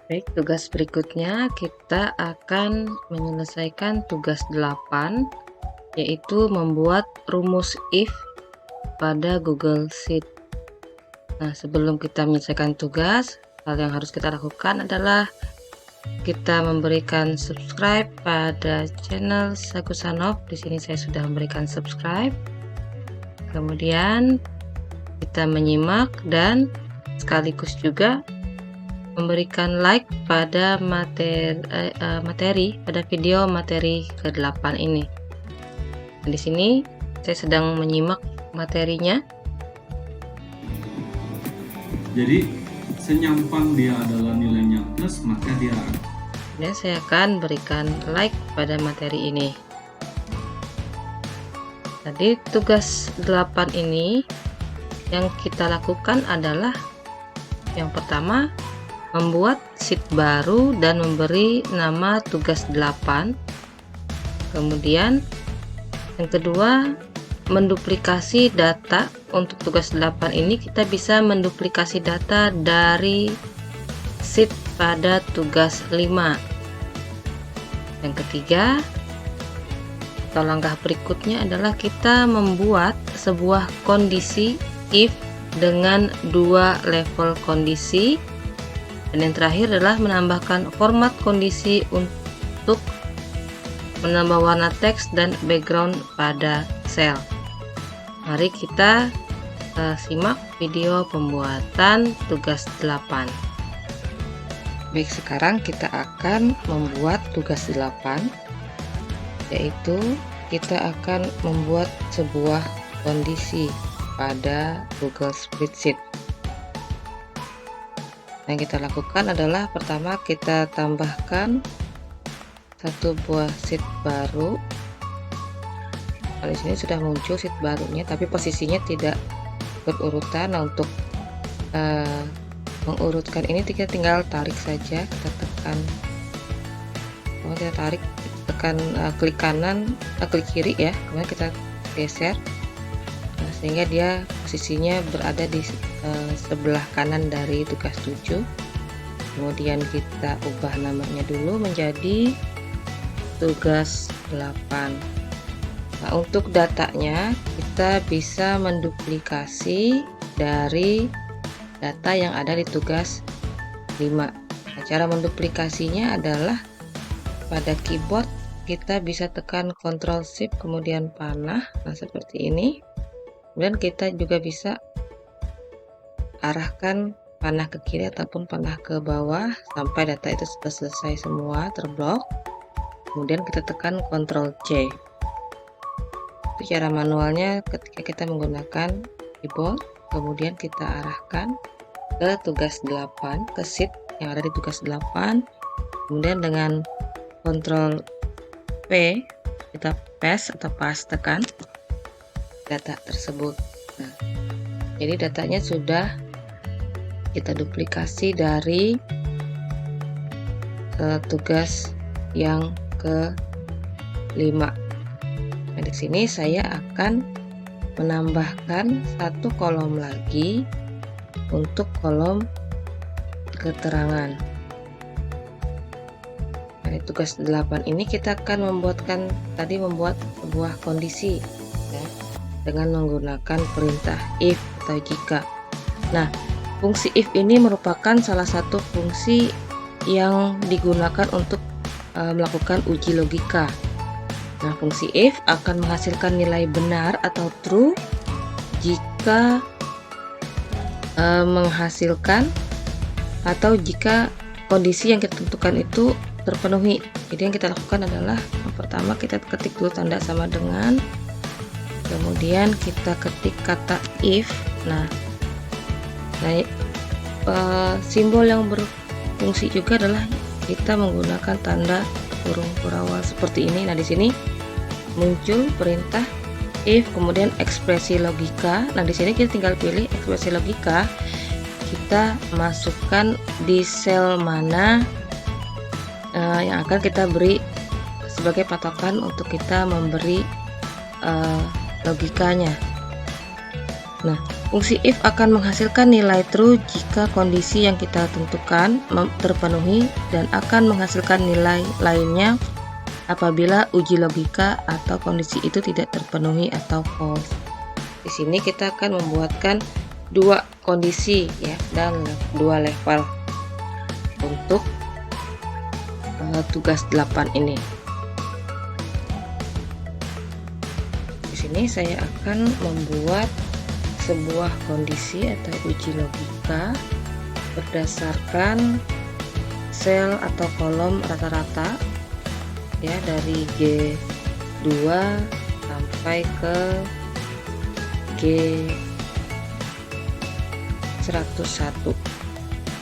Baik, tugas berikutnya kita akan menyelesaikan tugas 8, yaitu membuat rumus if pada Google Sheet. Nah, sebelum kita menyelesaikan tugas, hal yang harus kita lakukan adalah kita memberikan subscribe pada channel Sagusanov. Di sini saya sudah memberikan subscribe. Kemudian kita menyimak dan sekaligus juga memberikan like pada materi pada video materi ke-8 ini. Nah, di sini saya sedang menyimak materinya. Jadi senyampang dia adalah nilainya plus, maka dia Dan saya akan berikan like pada materi ini. Tadi tugas 8 ini yang kita lakukan adalah yang pertama, membuat sheet baru dan memberi nama tugas 8. Kemudian yang kedua, menduplikasi data. Untuk tugas 8 ini kita bisa menduplikasi data dari sheet pada tugas 5. Yang ketiga, atau langkah berikutnya adalah kita membuat sebuah kondisi if dengan 2 level kondisi. Dan yang terakhir adalah menambahkan format kondisi untuk menambah warna teks dan background pada sel. Mari kita simak video pembuatan tugas 8. Baik, sekarang kita akan membuat tugas 8, yaitu kita akan membuat sebuah kondisi pada Google Spreadsheet. Yang kita lakukan adalah pertama kita tambahkan satu buah sheet baru. Nah, di sini sudah muncul sheet barunya, tapi posisinya tidak berurutan. Nah, untuk mengurutkan ini kita tinggal tarik saja, kita tekan, kita tarik, tekan klik kanan, klik kiri ya, kemudian kita geser. Nah, sehingga dia posisinya berada di sebelah kanan dari tugas 7. Kemudian kita ubah namanya dulu menjadi tugas 8. Nah, untuk datanya kita bisa menduplikasi dari data yang ada di tugas 5. Nah, cara menduplikasinya adalah pada keyboard kita bisa tekan Ctrl Shift kemudian panah. Nah, seperti ini. Kemudian kita juga bisa arahkan panah ke kiri ataupun panah ke bawah sampai data itu sudah selesai semua terblok. Kemudian kita tekan Ctrl C. Itu cara manualnya ketika kita menggunakan keyboard. Kemudian kita arahkan ke tugas 8, ke sheet yang ada di tugas 8. Kemudian dengan Ctrl P kita paste atau pastekan data tersebut. Nah, jadi datanya sudah kita duplikasi dari tugas yang ke-5. Nah, di sini saya akan menambahkan satu kolom lagi untuk kolom keterangan. Nah, di tugas 8 ini kita akan membuat sebuah kondisi ya, dengan menggunakan perintah if atau jika. Nah, fungsi if ini merupakan salah satu fungsi yang digunakan untuk melakukan uji logika. Nah, fungsi if akan menghasilkan nilai benar atau true jika menghasilkan atau jika kondisi yang kita tentukan itu terpenuhi. Jadi yang kita lakukan adalah yang pertama kita ketik dulu tanda sama dengan, kemudian kita ketik kata if. Nah, simbol yang berfungsi juga adalah kita menggunakan tanda kurung kurawal seperti ini. Nah, di sini muncul perintah if kemudian ekspresi logika. Nah, di sini kita tinggal pilih ekspresi logika. Kita masukkan di sel mana yang akan kita beri sebagai patokan untuk kita memberi logikanya. Nah, fungsi if akan menghasilkan nilai true jika kondisi yang kita tentukan terpenuhi dan akan menghasilkan nilai lainnya apabila uji logika atau kondisi itu tidak terpenuhi atau false. Di sini kita akan membuatkan dua kondisi ya dan dua level untuk tugas 8 ini. Di sini saya akan membuat sebuah kondisi atau uji logika berdasarkan sel atau kolom rata-rata ya dari G2 sampai ke G101.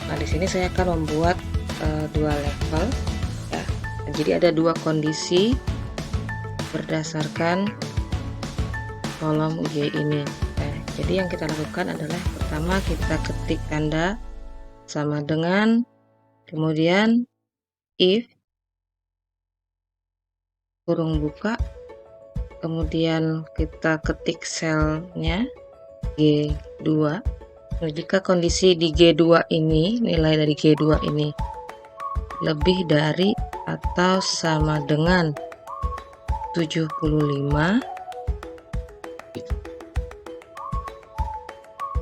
Nah, di sini saya akan membuat dua level ya. Jadi ada dua kondisi berdasarkan kolom G ini. Jadi yang kita lakukan adalah pertama kita ketik tanda sama dengan, kemudian if kurung buka, kemudian kita ketik selnya G2. Nah, jika kondisi di G2 ini, nilai dari G2 ini lebih dari atau sama dengan 75,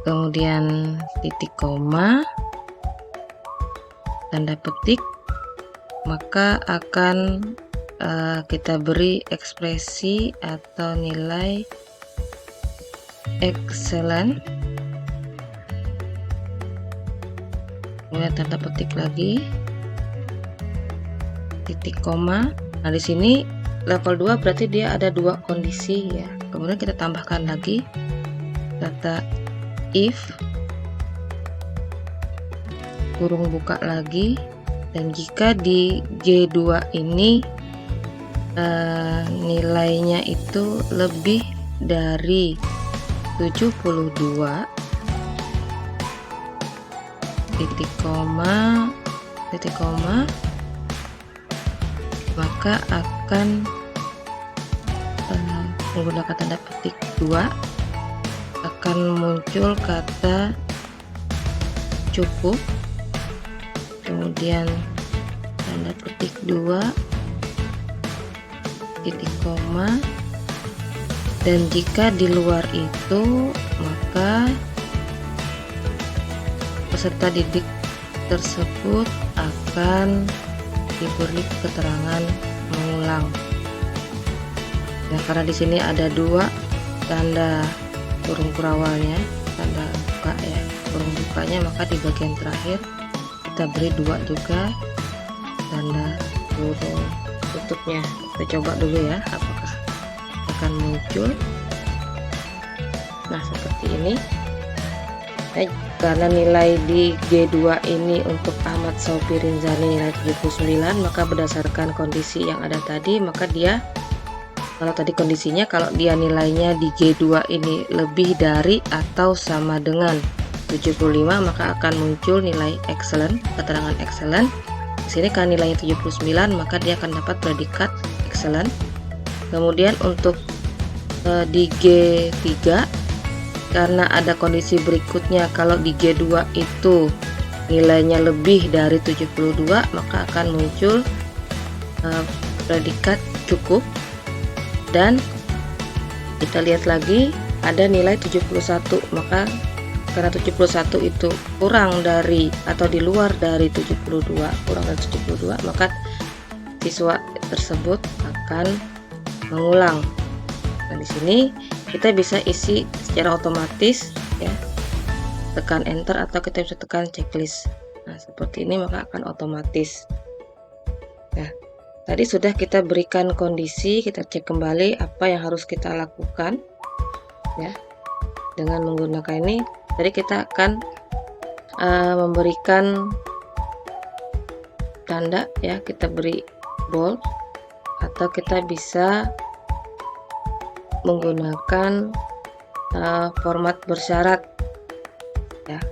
kemudian titik koma, tanda petik, maka akan kita beri ekspresi atau nilai excellent. Kemudian tanda petik lagi, titik koma. Nah, di sini level 2 berarti dia ada dua kondisi ya. Kemudian kita tambahkan lagi kata if kurung buka lagi, dan jika di G2 ini nilainya itu lebih dari 72, titik koma, maka akan menggunakan tanda petik 2 akan muncul kata cukup, kemudian tanda petik 2, titik koma, dan jika di luar itu maka peserta didik tersebut akan diberi keterangan mengulang. Nah, karena di sini ada dua tanda kurung kurawalnya, tanda buka ya, kurung bukanya, maka di bagian terakhir kita beri dua juga tanda kurung tutupnya. Kita coba dulu ya apakah akan muncul. Nah, seperti ini. Karena nilai di G2 ini untuk Ahmad Sofi Rinzani nilai 79, maka berdasarkan kondisi yang ada tadi, maka dia, kalau tadi kondisinya kalau dia nilainya di G2 ini lebih dari atau sama dengan 75, maka akan muncul nilai excellent, keterangan excellent. Di sini kan nilainya 79, maka dia akan dapat predikat excellent. Kemudian untuk di G3, karena ada kondisi berikutnya, kalau di G2 itu nilainya lebih dari 72, maka akan muncul predikat cukup. Dan kita lihat lagi ada nilai 71, maka karena 71 itu kurang dari atau di luar dari 72, kurang dari 72, maka siswa tersebut akan mengulang. Nah, di sini kita bisa isi secara otomatis ya, tekan enter atau kita bisa tekan checklist. Nah, seperti ini maka akan otomatis. Nah, tadi sudah kita berikan kondisi, kita cek kembali apa yang harus kita lakukan ya. Dengan menggunakan ini, jadi kita akan memberikan tanda ya, kita beri bold atau kita bisa menggunakan format bersyarat ya.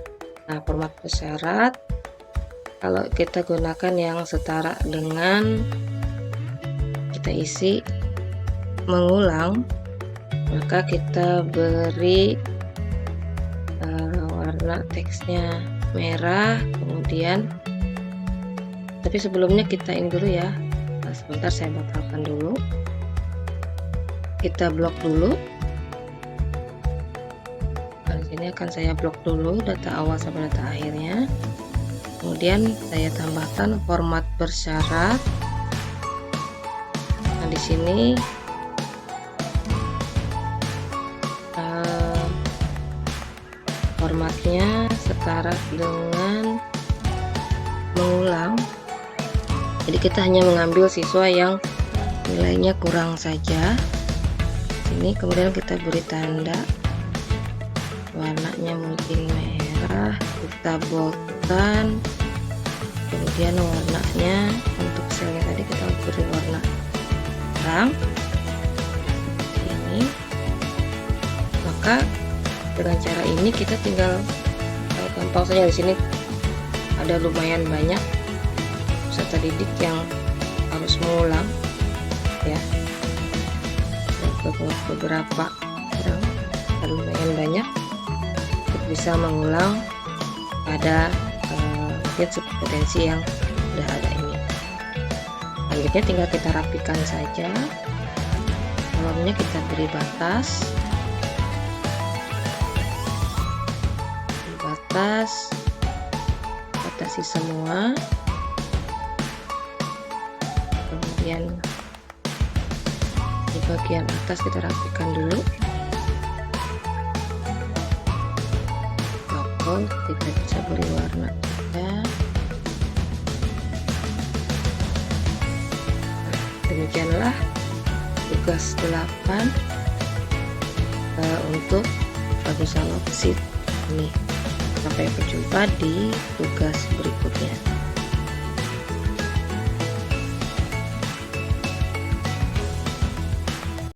Nah, format bersyarat kalau kita gunakan yang setara dengan kita isi mengulang, maka kita beri warna teksnya merah, kemudian tapi sebelumnya kita ini dulu ya. Nah, sebentar saya batalkan dulu, kita blok dulu. Nah, di sini akan saya blok dulu data awal sampai data akhirnya. Kemudian saya tambahkan format bersyarat. Nah, di sini formatnya setara dengan mengulang. Jadi kita hanya mengambil siswa yang nilainya kurang saja. Sini kemudian kita beri tanda, warnanya mungkin merah, kita boldkan. Kemudian warnanya untuk selnya tadi kita beri warna terang ini. Maka dengan cara ini kita tinggal gampang saja. Di sini ada lumayan banyak peserta didik yang harus mengulang ya, beberapa orang lumayan banyak untuk bisa mengulang pada potensi yang sudah ada ini. Selanjutnya tinggal kita rapikan saja. Kolomnya kita beri batas, batasi semua. Kemudian di bagian atas kita rapikan dulu, lalu kita bisa beri warna juga. Demikianlah tugas 8 untuk Bagus Alot Sheet ini. Sampai berjumpa di tugas berikutnya.